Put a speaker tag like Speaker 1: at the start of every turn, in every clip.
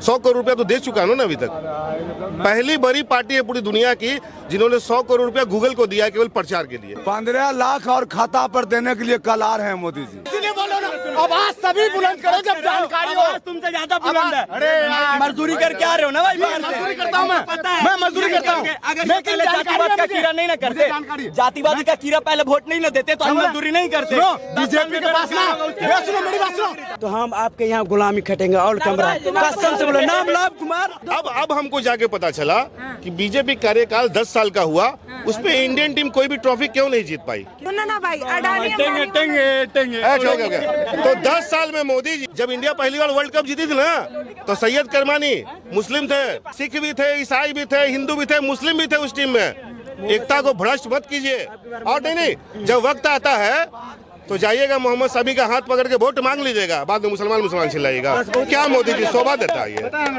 Speaker 1: 100 करोड़ रुपया तो दे चुका है ना अभी तक। पहली बड़ी पार्टी है पूरी दुनिया की जिन्होंने 100 करोड़ रुपया गूगल को दिया है केवल प्रचार के लिए।
Speaker 2: 15 लाख और खाता पर देने के लिए कल आ रहे हैं मोदी जी।
Speaker 3: इसलिए बोलो ना, आवाज तभी बुलंद करो जब जानकारी हो।
Speaker 4: तुमसे ज्यादा बुलंद है।
Speaker 3: अरे
Speaker 4: मजदूरी करके आ रहे हो ना भाई।
Speaker 3: मजदूरी करता हूँ मैं मजदूरी करता हूँ।
Speaker 4: लेकिन जातिवाद का कीड़ा नहीं ना करते, जातिवादी का कीड़ा पहले वोट नहीं ना देते तो हम मजदूरी नहीं करते।
Speaker 3: बीजेपी के पास ना, सुनो मेरी बात सुनो।
Speaker 4: तो हम आपके यहाँ गुलामी खटेंगे और कमरा कसम से बोलो। नाम लाभ कुमार।
Speaker 1: अब हमको जाके पता चला कि बीजेपी कार्यकाल 10 साल का हुआ, उसमें इंडियन टीम कोई भी ट्रॉफी क्यों नहीं जीत पाई।
Speaker 5: ना भाई अडानी
Speaker 1: अच्छा हो गया। तो 10 साल में मोदी जी, जब इंडिया पहली बार वर्ल्ड कप जीती थी ना, तो सैयद करमानी मुस्लिम थे, सिख भी थे, ईसाई भी थे, हिंदू भी थे, मुस्लिम भी थे उस टीम में। एकता को भ्रष्ट मत कीजिए। और नहीं, जब वक्त आता है तो जाइएगा मोहम्मद शमी का हाथ पकड़ के वोट मांग लीजिएगा, बाद में मुसलमान चिल्लाइएगा। क्या मोदी जी शोभा देता है ये।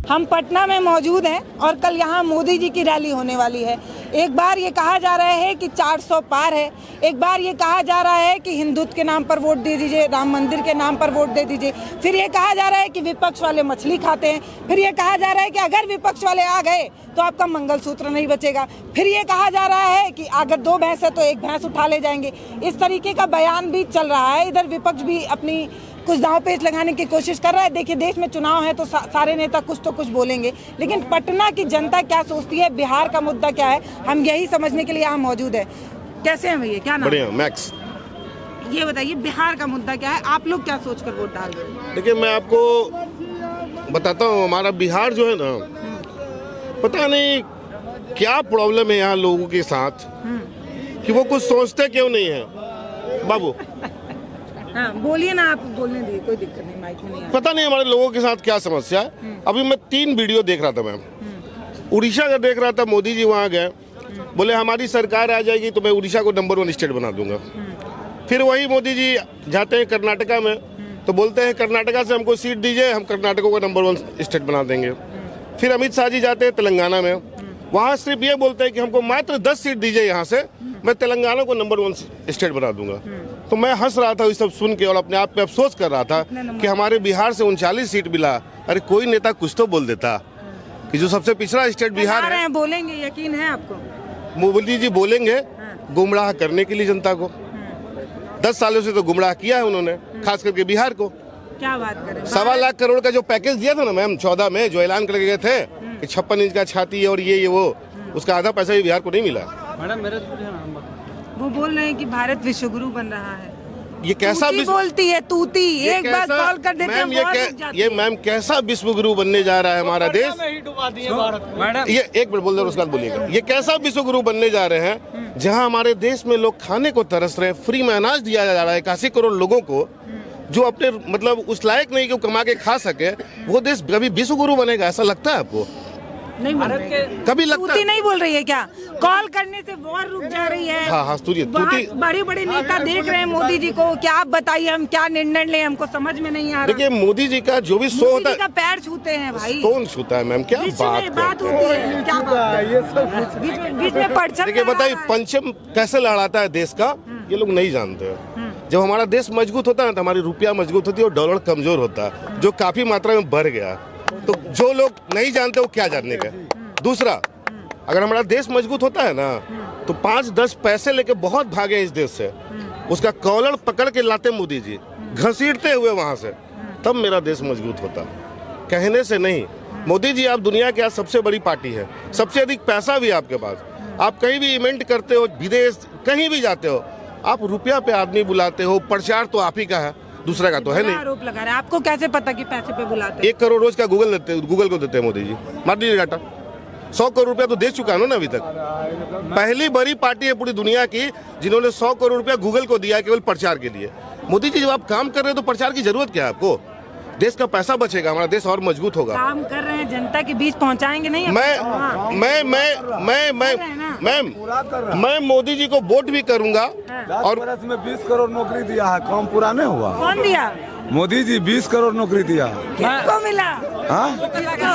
Speaker 5: हम पटना में मौजूद हैं और कल यहाँ मोदी जी की रैली होने वाली है। एक बार ये कहा जा रहा है कि 400 पार है, एक बार ये कहा जा रहा है कि हिंदुत्व के नाम पर वोट दे दीजिए, राम मंदिर के नाम पर वोट दे दीजिए, फिर ये कहा जा रहा है कि विपक्ष वाले मछली खाते हैं, फिर ये कहा जा रहा है कि अगर विपक्ष वाले आ गए तो आपका मंगलसूत्र नहीं बचेगा, फिर ये कहा जा रहा है कि अगर 2 भैंस है तो 1 भैंस उठा ले जाएंगे। इस तरीके का बयान भी चल रहा है। इधर विपक्ष भी अपनी कुछ दांव पेच लगाने की कोशिश कर रहा है। देखिए, देश में चुनाव है तो सारे नेता कुछ तो कुछ बोलेंगे, लेकिन पटना की जनता क्या सोचती है, बिहार का मुद्दा क्या है, हम यही समझने के लिए यहाँ मौजूद है। कैसे हैं भैया, क्या नाम?
Speaker 1: बढ़िया, मैक्स।
Speaker 5: ये बताइए बिहार का मुद्दा क्या है, आप लोग क्या सोचकर वोट डाल रहे हैं?
Speaker 1: देखिए, मैं आपको बताता हूँ, हमारा बिहार जो है ना, पता नहीं क्या प्रॉब्लम है यहाँ लोगों के साथ कि वो कुछ सोचते क्यों नहीं है। बाबू
Speaker 5: हाँ, बोलिए ना, आप बोलने दीजिए, कोई दिक्कत नहीं, माइक में नहीं।
Speaker 1: पता नहीं हमारे लोगों के साथ क्या समस्या है। अभी मैं 3 वीडियो देख रहा था मैम, उड़ीसा का देख रहा था। मोदी जी वहाँ गए, बोले हमारी सरकार आ जाएगी तो मैं उड़ीसा को नंबर 1 स्टेट बना दूंगा। फिर वही मोदी जी जाते हैं कर्नाटका में, तो बोलते हैं कर्नाटका से हमको सीट दीजिए, हम कर्नाटक को नंबर 1 स्टेट बना देंगे। फिर अमित शाह जी जाते हैं तेलंगाना में, वहाँ सिर्फ ये बोलते हैं कि हमको मात्र 10 सीट दीजिए, यहाँ से मैं तेलंगाना को नंबर 1 स्टेट बना दूंगा। तो मैं हंस रहा था ये सब सुन के और अपने आप पे अफसोस कर रहा था कि हमारे बिहार से 39 सीट मिला। अरे कोई नेता कुछ तो बोल देता कि जो सबसे पिछड़ा स्टेट बिहार है।
Speaker 5: बोलेंगे, यकीन है आपको?
Speaker 1: मोदी जी बोलेंगे गुमराह करने के लिए जनता को। 10 सालों से तो गुमराह किया है उन्होंने, खास करके बिहार को।
Speaker 5: क्या बात करें,
Speaker 1: 1.25 लाख करोड़ का जो पैकेज दिया था ना मैम 14 में, जो ऐलान करके गए थे कि 56 इंच का छाती और ये वो, उसका आधा पैसा भी बिहार को नहीं मिला।
Speaker 4: मैडम मेरे
Speaker 5: वो बोल रहे हैं कि भारत विश्व गुरु बन रहा है।
Speaker 1: ये कैसा
Speaker 5: बोलती है तूती, एक बार कॉल कर देते हैं,
Speaker 1: ये मैम कैसा विश्व गुरु बनने जा रहा है हमारा देश।
Speaker 4: मैडम
Speaker 1: ये एक मिनट बोल दो, उसके बाद बोलिएगा। ये कैसा विश्व गुरु बनने जा रहे हैं जहां हमारे देश में लोग खाने को तरस रहे हैं, फ्री में अनाज दिया जा रहा है 81 करोड़ लोगों को, जो अपने मतलब उस लायक नहीं कि वो कमा के खा सके। वो देश कभी विश्व गुरु बनेगा ऐसा लगता है आपको?
Speaker 5: नहीं बोल रहे हैं।
Speaker 1: कभी लगता है?
Speaker 5: नहीं बोल रही है क्या? कॉल करने से वॉर रुक जा रही है।
Speaker 1: हाँ,
Speaker 5: बड़े बड़े नेता देख रहे हैं मोदी जी को, क्या आप बताइए, हम क्या निर्णय लें, हमको समझ में नहीं आ रहा।
Speaker 1: देखिए, मोदी जी का जो भी शो होता है,
Speaker 5: पैर छूते हैं भाई।
Speaker 1: कौन छूता है मैम? क्या बात
Speaker 5: होती है, क्या बात? बीच में परचम।
Speaker 1: देखिए बताइए, पंचम कैसे लहराता है देश का, ये लोग नहीं जानते हैं। जब हमारा देश मजबूत होता है ना, तो हमारी रुपया मजबूत होती है और डॉलर कमजोर होता है, जो काफी मात्रा में बढ़ गया। तो जो लोग नहीं जानते वो क्या जानने का। दूसरा, अगर हमारा देश मजबूत होता है ना, तो 5-10 पैसे लेके बहुत भागे इस देश से, उसका कॉलर पकड़ के लाते मोदी जी, घसीटते हुए वहां से, तब मेरा देश मजबूत होता। कहने से नहीं। मोदी जी, आप दुनिया की आज सबसे बड़ी पार्टी है, सबसे अधिक पैसा भी आपके पास। आप कहीं भी इवेंट करते हो, विदेश कहीं भी जाते हो, आप रुपया पे आदमी बुलाते हो, प्रचार तो आप ही का है, दूसरा का तो है नहीं।
Speaker 5: आरोप लगा रहे हैं, आपको कैसे पता कि पैसे पे बुलाते हैं?
Speaker 1: 1 करोड़ रोज का गूगल को देते हैं मोदी जी, मार दीजिए डाटा। 100 करोड़ रुपया तो दे चुका है ना अभी तक। पहली बड़ी पार्टी है पूरी दुनिया की जिन्होंने 100 करोड़ रुपया गूगल को दिया है केवल प्रचार के लिए। मोदी जी, जब आप काम कर रहे हैं तो प्रचार की जरूरत क्या है आपको? देश का पैसा बचेगा, हमारा देश और मजबूत होगा।
Speaker 5: काम कर रहे हैं, जनता के बीच पहुंचाएंगे नहीं?
Speaker 1: मैं मोदी जी को वोट भी करूंगा।
Speaker 2: और वर्ष में 20 करोड़ नौकरी दिया है, काम पूरा नहीं हुआ।
Speaker 5: कौन दिया?
Speaker 2: मोदी जी 20 करोड़ नौकरी दिया।
Speaker 5: किसको मिला?
Speaker 2: हाँ,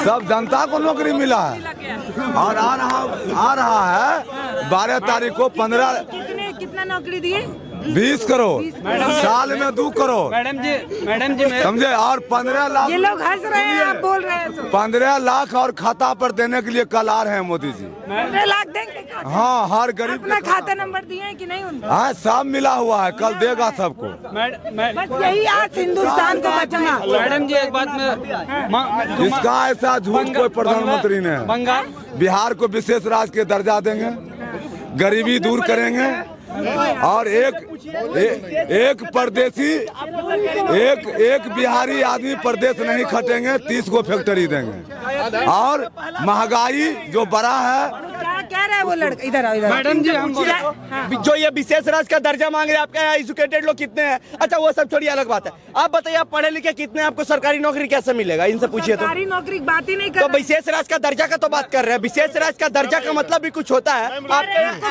Speaker 2: सब जनता को नौकरी मिला है। और आ रहा है 12 तारीख को 15।
Speaker 5: कितना नौकरी दिए?
Speaker 2: 20 करोड़ साल में 2 करोड़
Speaker 4: मैडम जी
Speaker 2: समझे। और 15 लाख
Speaker 5: ये लोग हंस रहे हैं, आप बोल रहे हैं तो
Speaker 2: 15 लाख और खाता पर देने के लिए कल आ रहे हैं मोदी जी।
Speaker 5: 15 लाख देंगे खाता?
Speaker 2: हाँ, हर गरीब
Speaker 5: अपना खाता नंबर दिए हैं कि नहीं उनको?
Speaker 2: हाँ, सब मिला हुआ है, कल देगा सबको।
Speaker 5: बस यही आज हिंदुस्तान को बचना।
Speaker 4: मैडम जी एक बात में
Speaker 2: इसका ऐसा झूठ कोई प्रधानमंत्री ने
Speaker 4: बंगाल
Speaker 2: बिहार को विशेष राज्य के दर्जा देंगे, गरीबी दूर करेंगे और एक परदेसी एक बिहारी आदमी परदेश नहीं खटेंगे, 30 को फैक्ट्री देंगे। और महंगाई जो बड़ा है,
Speaker 5: क्या कह रहा है वो लड़का? इधर आओ, इधर।
Speaker 4: मैडम जी हम जो ये विशेष राज्य का दर्जा मांग रहे हैं, आपके यहाँ एजुकेटेड लोग कितने हैं? अच्छा वो सब छोड़िए, अलग बात है। आप बताइए, आप पढ़े लिखे कितने हैं, आपको सरकारी नौकरी कैसे मिलेगा? इनसे पूछिए तो।
Speaker 5: सरकारी नौकरी की बात ही नहीं कर
Speaker 4: तो
Speaker 5: रहे।
Speaker 4: विशेष राज्य का दर्जा का तो बात कर रहे हैं। विशेष राज्य का दर्जा का मतलब भी कुछ होता है।
Speaker 5: आपको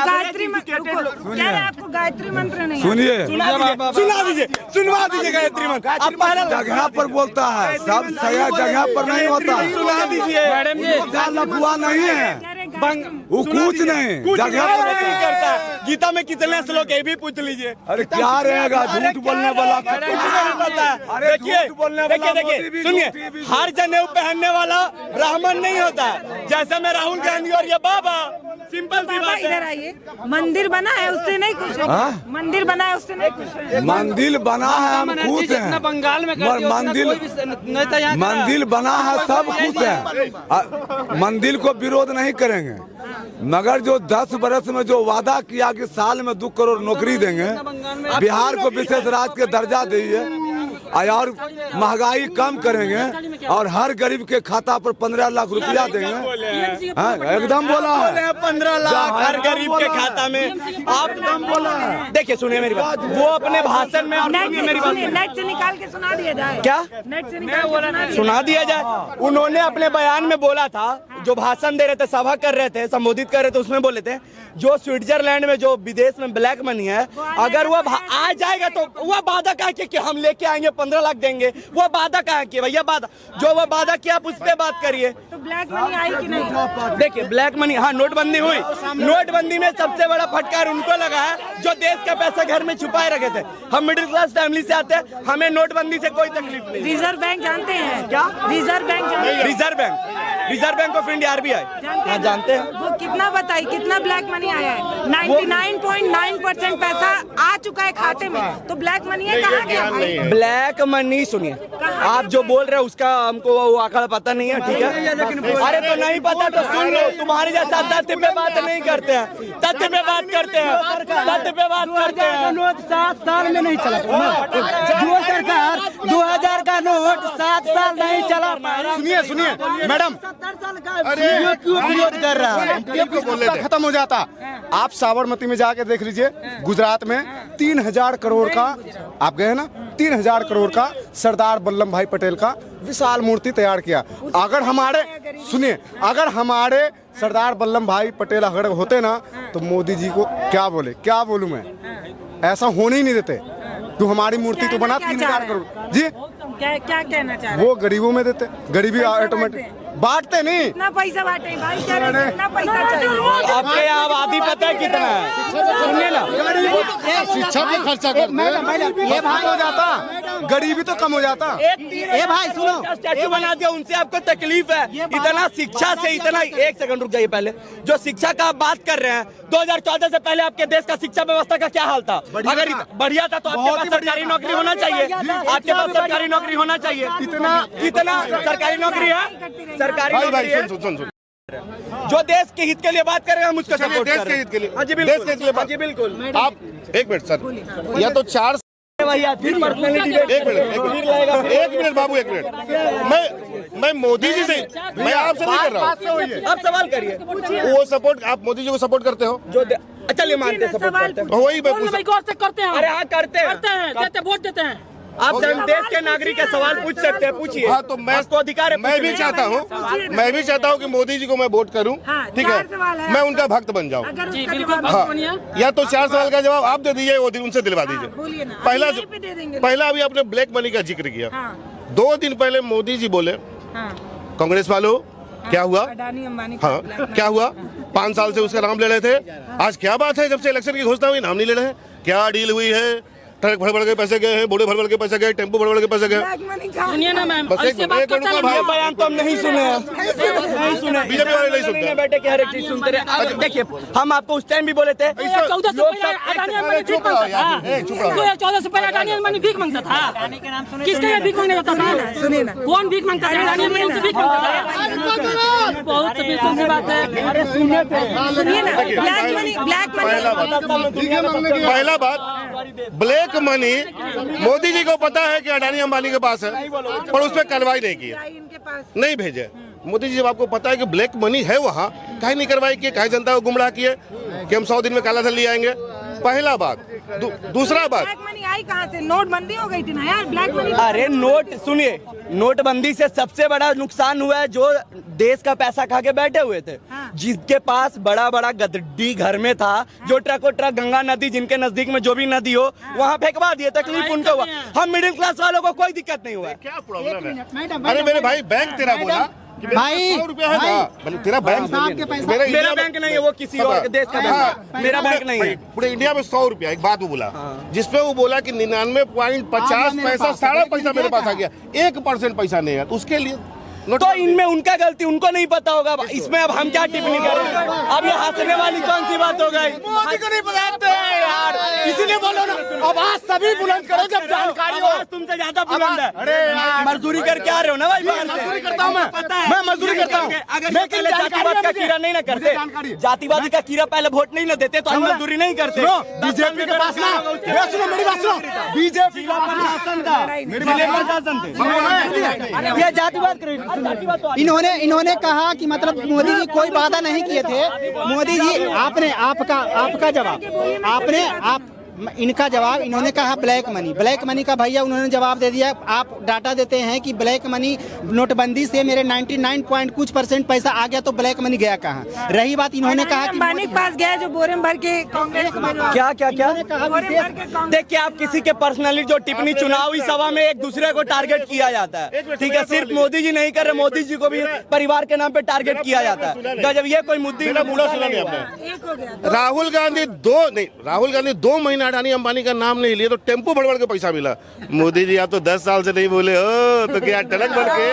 Speaker 5: गायत्री मंत्र, कह रहे हैं आपको गायत्री मंत्र नहीं आता।
Speaker 2: सुनिए,
Speaker 4: सुनवा दीजिए गायत्री मंत्र। आप पहले
Speaker 2: जगह पर बोलता है, सब सही जगह पर नहीं होता।
Speaker 4: सुना दीजिए मैडम जी।
Speaker 2: लफुआ नहीं है, वो कुछ नहीं जगह पर
Speaker 4: नहीं करता है। गीता में कितने श्लोक है, ये भी पूछ लीजिए।
Speaker 2: अरे क्या रहेगा झूठ बोलने वाला?
Speaker 4: देखिए सुनिए, हर जनेऊ पहनने वाला ब्राह्मण नहीं होता है। जैसे मैं राहुल गांधी और ये बाबा, सिंपल सी
Speaker 5: बाबा
Speaker 4: बात
Speaker 5: इधर
Speaker 4: है।
Speaker 5: आइए। मंदिर बना है उससे नहीं खुश है? मंदिर बना है उससे नहीं खुश है?
Speaker 2: मंदिर बना है, हम खुश हैं।
Speaker 4: बंगाल में
Speaker 2: मंदिर बना है, सब खुश है। मंदिर को विरोध नहीं करेंगे, मगर जो 10 बरस में जो वादा किया कि साल में 2 करोड़ नौकरी देंगे, बिहार को विशेष राज्य के दर्जा दिए और महंगाई कम करेंगे और हर गरीब के खाता पर 15 लाख रुपया देंगे। हाँ, एकदम बोला है,
Speaker 4: 15 लाख हर गरीब के खाता में। आप एकदम बोला है। देखिए सुनिए मेरी बात, वो अपने भाषण में और मेरी बात
Speaker 5: नेट से निकाल के सुना दिया जाए।
Speaker 4: क्या
Speaker 5: नेट से निकाल के
Speaker 4: सुना दिया जाए? उन्होंने अपने बयान में बोला था, जो भाषण दे रहे थे, सभा कर रहे थे, संबोधित कर रहे थे, उसमें बोले थे जो स्विट्जरलैंड में जो विदेश में ब्लैक मनी है, अगर वो आ जाएगा तो वो वादा कहा कि हम लेके आएंगे, 15 लाख देंगे। वो वादा कहा कि भैया वादा, जो वो वादा किया आप उस पर बात करिए।
Speaker 5: तो ब्लैक मनी आई कि नहीं?
Speaker 4: देखिए ब्लैक मनी, हाँ नोटबंदी हुई। नोटबंदी में सबसे बड़ा फटकार उनको लगा है जो देश का पैसा घर में छुपाए रखे थे। हम मिडिल क्लास फैमिली से आते हैं, हमें नोटबंदी से कोई तकलीफ नहीं।
Speaker 5: रिजर्व बैंक जानते हैं
Speaker 4: क्या?
Speaker 5: रिजर्व बैंक जानते हैं?
Speaker 4: Reserve bank of India, RBI जानते हैं।
Speaker 5: वो कितना बताइए, कितना ब्लैक मनी आया है? 99.9% पैसा आ चुका है खाते में, तो ब्लैक मनी है कहाँ गया भाई?
Speaker 4: ब्लैक मनी सुनिए, आप जो बोल रहे हैं उसका हमको वो आंकड़ा पता नहीं है, ठीक है? अरे तो नहीं पता तो सुन लो, तुम्हारे जैसा तथ्य पे बात नहीं करते हैं, तथ्य पे बात करते हैं, तथ्य पे बात करते हैं।
Speaker 3: नोट 7 साल में नहीं चला। जो सरकार 2000 का नोट 7 साल नहीं चला। सुनिए मैडम, ये क्यों विरोध कर रहा है? खत्म हो जाता। आप साबरमती में जाके देख लीजिए, गुजरात में 3000 करोड़ का, आप गए ना, 3000 करोड़ का सरदार वल्लभ भाई पटेल का विशाल मूर्ति तैयार किया। अगर हमारे हमारे सरदार वल्लभ भाई पटेल अगर होते ना, तो मोदी जी को क्या बोलूं मैं, ऐसा होने ही नहीं देते। तो हमारी मूर्ति तो बना 3000 करोड़ जी।
Speaker 5: क्या कहना चाह रहे हैं?
Speaker 3: वो गरीबों में देते, गरीबी ऑटोमेटिक बांटते नहीं।
Speaker 5: कितना पैसा बांटे भाई? क्या कितना पैसा चाहिए?
Speaker 4: आपके यहाँ आबादी पता है कितना है? सुनिए ना,
Speaker 3: शिक्षा पे खर्चा करते, ये भाई हो जाता, गरीबी तो कम हो जाता।
Speaker 4: ए भाई सुनो, स्टैचू बना दिया, उनसे आपको तकलीफ है? इतना शिक्षा से इतना, एक सेकंड रुक जाइए पहले। जो शिक्षा का आप बात कर रहे हैं, 2014 से पहले आपके देश का शिक्षा व्यवस्था का क्या हाल था? अगर बढ़िया था तो आपके पास सरकारी नौकरी होना चाहिए, आपके पास सरकारी नौकरी होना चाहिए। कितना सरकारी नौकरी है? सरकारी नौकरी है।
Speaker 1: सुन
Speaker 4: जो देश के हित के लिए बात कर रहे हैं, हम उसका सपोर्ट
Speaker 1: देश
Speaker 4: कर
Speaker 1: के
Speaker 4: रहे
Speaker 1: हित के लिए,
Speaker 4: हैं। हाँ जी
Speaker 1: देश
Speaker 4: बिल्कुल,
Speaker 1: के हित के लिए
Speaker 4: हाँ जी बिल्कुल।
Speaker 1: आप एक मिनट सर, या तो 4
Speaker 4: भैया फिर पर्सनली
Speaker 1: एक मिनट बाबू, एक मिनट। मैं मोदी जी से, मैं आपसे नहीं कर रहा हूँ।
Speaker 4: आप सवाल करिए।
Speaker 1: वो सपोर्ट, आप मोदी जी को सपोर्ट करते हो?
Speaker 4: जो चलिए मानते हैं, सपोर्ट करते हैं।
Speaker 1: वही मैं पूछ,
Speaker 5: करते हैं।
Speaker 4: अरे हाँ करते हैं,
Speaker 5: देते वोट देते हैं।
Speaker 4: आप देश के नागरिक का सवाल पूछ सकते हैं, पूछिए।
Speaker 1: हाँ तो मैं
Speaker 4: आपको अधिकार है।
Speaker 1: मैं भी चाहता हूँ कि मोदी जी को मैं वोट करूँ, ठीक है, मैं उनका भक्त बन जाऊँ।
Speaker 5: जी बिल्कुल।
Speaker 1: हाँ, या तो 4 सवाल का जवाब आप दे दीजिए, वो उनसे दिलवा दीजिए। पहला अभी आपने ब्लैक मनी का जिक्र किया। 2 दिन पहले मोदी जी बोले, कांग्रेस वालों क्या हुआ?
Speaker 5: अडानी अंबानी।
Speaker 1: हाँ क्या हुआ? 5 साल से उसका नाम ले रहे थे। आज क्या बात है, जब से इलेक्शन की घोषणा हुई नाम नहीं ले रहे हैं? क्या डील हुई है? ट्रक भर भर के पैसे गए हैं, बोड़े भर भर के पैसे गए, टेम्पो भर भर के पैसे गए।
Speaker 6: सुनिए ना मैम,
Speaker 1: बस
Speaker 6: ऐसे बात करता है
Speaker 4: ये बयान तो हम नहीं सुने हैं, नहीं सुने।
Speaker 1: बीजेपी वाले नहीं सुनते।
Speaker 4: बैठे के हर एक चीज सुनते रहे। अब देखिए, हम आपको उस टाइम भी बोले थे
Speaker 6: 14 से पहले अडानी अंबानी भीख मांगता था। 2014 से पहले अडानी अंबानी भीख मांगता था। किसके लिए भीख मांगने जाता था?
Speaker 5: सुनिए ना,
Speaker 6: कौन भीख मांगता था? अडानी अंबानी से भीख मांगता था। बहुत सफेद सी बात है। अरे सुनिए
Speaker 5: ना, ब्लैक मनी
Speaker 1: पहला बात ब्लैक मनी मोदी जी को पता है कि अडानी अंबानी के पास है, पर उस पर कार्रवाई नहीं की,
Speaker 5: इनके पास
Speaker 1: नहीं भेजे। मोदी जी जब आपको पता है कि ब्लैक मनी है वहाँ, काहे नहीं कार्रवाई की, काहे जनता को गुमराह किए कि हम 100 दिन में काला धन ले आएंगे? पहला बात। दूसरा बात,
Speaker 5: ब्लैक मनी आई कहाँ से? नोटबंदी हो गई थी ना यार, ब्लैक मनी।
Speaker 4: अरे नोट सुनिए, नोटबंदी से सबसे बड़ा नुकसान हुआ है जो देश का पैसा खा के बैठे हुए थे।
Speaker 5: हाँ।
Speaker 4: जिसके पास बड़ा बड़ा गड्डी घर में था, जो ट्रक गंगा नदी, जिनके नजदीक में जो भी नदी हो वहाँ फेंकवा दिए, तकलीफ उनको हुआ। हम मिडिल क्लास वालों को कोई दिक्कत नहीं हुआ।
Speaker 1: क्या प्रॉब्लम है? अरे मेरे भाई, बैंक तेरा बोला
Speaker 3: भाई
Speaker 1: 100 रुपया है ना, तेरा बैंक
Speaker 4: मेरा बैंक नहीं है, वो किसी और देश का बैंक है। मेरा बैंक नहीं है।
Speaker 1: पूरे इंडिया में 100 रुपया एक बात वो बोला, जिसपे वो बोला कि 99.50 पैसा, सारा पैसा मेरे पास आ गया, 1% पैसा नहीं है। उसके लिए
Speaker 4: तो इनमें उनका गलती, उनको नहीं पता होगा। इसमें अब हम क्या टिप्पणी करें? अब ये हंसने वाली कौन सी बात हो गई?
Speaker 3: मोदी को नहीं बताते हैं यार, इसीलिए बोलो ना, आवाज तभी बुलंद करो जब जानकारी हो।
Speaker 4: आवाज तुमसे ज्यादा बुलंद है।
Speaker 3: अरे यार,
Speaker 4: मजदूरी करके आ रहे हो ना भाई, बाहर से।
Speaker 3: मजदूरी करता हूँ मैं मजदूरी करता हूँ।
Speaker 4: अगर पहले जातिवाद का कीड़ा नहीं ना करते, जातिवादी का कीड़ा पहले वोट नहीं ना देते, तो हम मजदूरी नहीं करते।
Speaker 3: बीजेपी के पास ना, सुनो मेरी बात सुनो, बीजेपी का
Speaker 4: प्रशासन था, जिले प्रशासन थे, ये जातिवाद
Speaker 3: इन्होंने कहा कि मतलब मोदी जी कोई वादा नहीं किए थे। मोदी जी आपका जवाब, इनका जवाब, इन्होंने कहा ब्लैक मनी का भैया उन्होंने जवाब दे दिया। आप डाटा देते हैं कि ब्लैक मनी नोटबंदी से मेरे 99% पैसा आ गया, तो ब्लैक मनी गया कहाँ? रही बात, इन्होंने कहा कि
Speaker 5: अंबानी के पास गया जो बोरे में भर के कांग्रेस को भिजवा।
Speaker 4: क्या देखिए, आप किसी के पर्सनली जो टिप्पणी चुनावी सभा में एक दूसरे को टारगेट किया जाता है, ठीक है? सिर्फ मोदी जी नहीं कर रहे, मोदी जी को भी परिवार के नाम पे टारगेट किया जाता है। जब ये कोई मुद्दे
Speaker 1: राहुल गांधी 2 महीना अडानी अंबानी का नाम नहीं लिए तो टेम्पो भर भर के पैसा मिला। मोदी जी आप तो 10 साल से नहीं बोले हो, तो क्या टलक भर के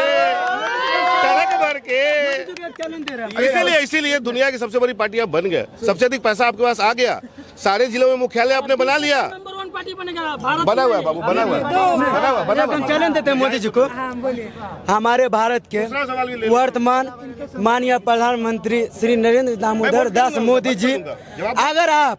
Speaker 1: इसीलिए दुनिया की सबसे बड़ी पार्टियां बन गए, सबसे अधिक पैसा आपके पास आ गया, सारे जिलों में मुख्यालय आपने बना लिया।
Speaker 6: पार्टी बनेगा,
Speaker 1: बना हुआ है बाबू, बना हुआ।
Speaker 4: चैलेंज देते हैं मोदी जी को। हमारे भारत के वर्तमान माननीय प्रधानमंत्री श्री नरेंद्र दामोदर दास मोदी जी, अगर आप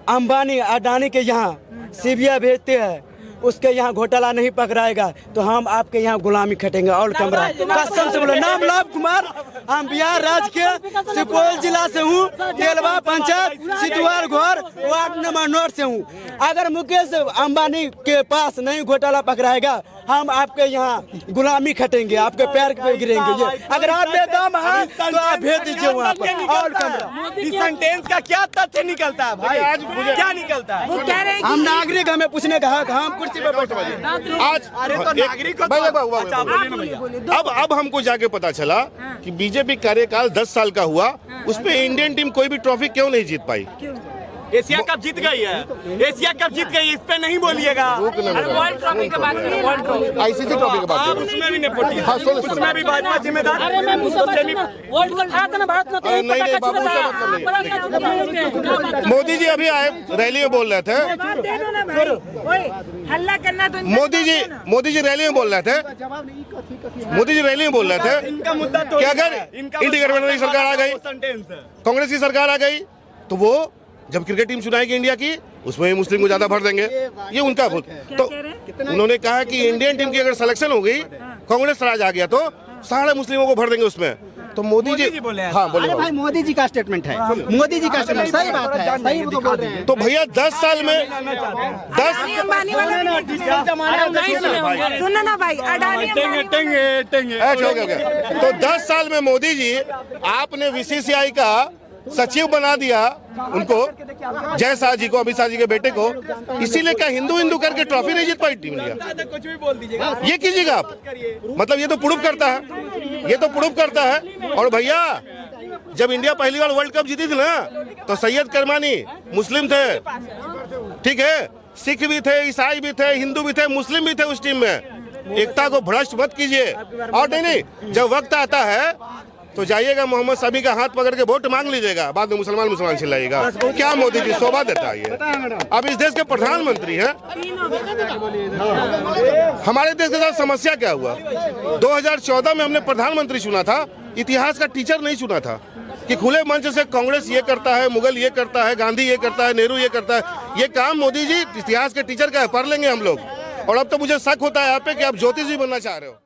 Speaker 4: अंबानी अडानी के यहाँ सीबिया भेजते हैं, उसके यहाँ घोटाला नहीं पकड़ाएगा, तो हम आपके यहाँ गुलामी खटेंगे। और कमरा कसम से बोलो, नाम लाभ कुमार, हम बिहार राज्य के सुपौल जिला से हूँ, तेलवा पंचायत सितुआर घोर वार्ड नंबर 9 से हूँ। अगर मुकेश अंबानी के पास नहीं घोटाला पकड़ाएगा, हम आपके यहाँ गुलामी खटेंगे, आपके पैर पे गिरेंगे। अगर आप बेदम हैं तो आप भेज दीजिए वहाँ पर। और कमरा इस सेंटेंस का क्या तथ्य निकलता है भाई? आज क्या निकलता है?
Speaker 5: वो कह रहे हैं
Speaker 4: हम नागरिक, हमें पूछने का हक, हम कुर्सी पे बैठे
Speaker 1: आज
Speaker 4: अरे तो नागरिक को
Speaker 1: अब हमको जाके पता चला कि बीजेपी कार्यकाल 10 साल का हुआ, उसमें इंडियन टीम कोई भी ट्रॉफी क्यों नहीं जीत पाई?
Speaker 4: एशिया कप जीत गई है, एशिया कप जीत गई, इस पे नहीं बोलिएगा।
Speaker 6: वर्ल्ड ट्रॉफी की बात करिए, वर्ल्ड ट्रॉफी।
Speaker 1: आईसीसी ट्रॉफी की बात
Speaker 4: आप
Speaker 1: करें,
Speaker 4: उसमें भी नेपोटी,
Speaker 1: हाँ, सुनो।
Speaker 4: उसमें भी भाजपा जिम्मेदार।
Speaker 6: अरे मैं मुझसे बात करना, वर्ल्ड कप था ना भारत में, तो
Speaker 1: नहीं,
Speaker 6: पता
Speaker 1: बाबू,
Speaker 6: चला
Speaker 1: उससे मतलब नहीं। मोदी जी अभी आए, रैली में बोल रहे थे,
Speaker 5: हल्ला करना तो
Speaker 1: मोदी जी रैली में बोल रहे थे,
Speaker 4: इनका मुद्दा तो
Speaker 1: कि अगर इंडी गठबंधन की सरकार आ गई, कांग्रेस की सरकार आ गई, तो वो जब क्रिकेट टीम चुनाएगी इंडिया की, उसमें मुस्लिम को ज्यादा भर देंगे। ये उनका तो उन्होंने कहा कि इंडियन टीम की अगर सिलेक्शन हो गई, कांग्रेस राज आ गया, तो सारे मुस्लिमों को भर देंगे उसमें। तो मोदी जी बोले, हाँ बोले।
Speaker 3: अरे भाई मोदी जी का स्टेटमेंट है, मोदी जी का स्टेटमेंट सही बात है, सही तो बोल रहे हैं।
Speaker 1: तो भैया 10 साल में
Speaker 5: अंबानी वाला सुनो ना भाई, अडानी
Speaker 1: हो गया। तो 10 साल में मोदी जी आपने बीसीसीआई का सचिव बना दिया उनको, जय शाह जी को, अमित शाह जी के बेटे को। इसीलिए क्या हिंदू करके ट्रॉफी नहीं जीत पाई टीम इंडिया?
Speaker 4: कुछ भी बोल दीजिएगा,
Speaker 1: ये कीजिएगा आप, मतलब ये तो प्रूफ करता है, और भैया जब इंडिया पहली बार वर्ल्ड कप जीती थी ना, तो सैयद करमानी मुस्लिम थे, ठीक है, सिख भी थे, ईसाई भी थे, हिंदू भी थे, मुस्लिम भी थे उस टीम में। एकता को भ्रष्ट मत कीजिए। और नहीं, जब वक्त आता है तो जाइएगा मोहम्मद शमी का हाथ पकड़ के वोट मांग लीजिएगा, बाद में मुसलमान चिल्लाइएगा। क्या मोदी जी शोभा देता है ये? अब इस देश के प्रधानमंत्री हैं। हमारे देश के साथ समस्या क्या हुआ? 2014 में हमने प्रधानमंत्री चुना था, इतिहास का टीचर नहीं चुना था कि खुले मंच से कांग्रेस ये करता है, मुगल ये करता है, गांधी ये करता है, नेहरू ये करता है। ये काम मोदी जी इतिहास के टीचर का है, पढ़ लेंगे हम लोग। और अब तो मुझे शक होता है यहाँ पे कि आप ज्योतिषी बनना चाह रहे हो।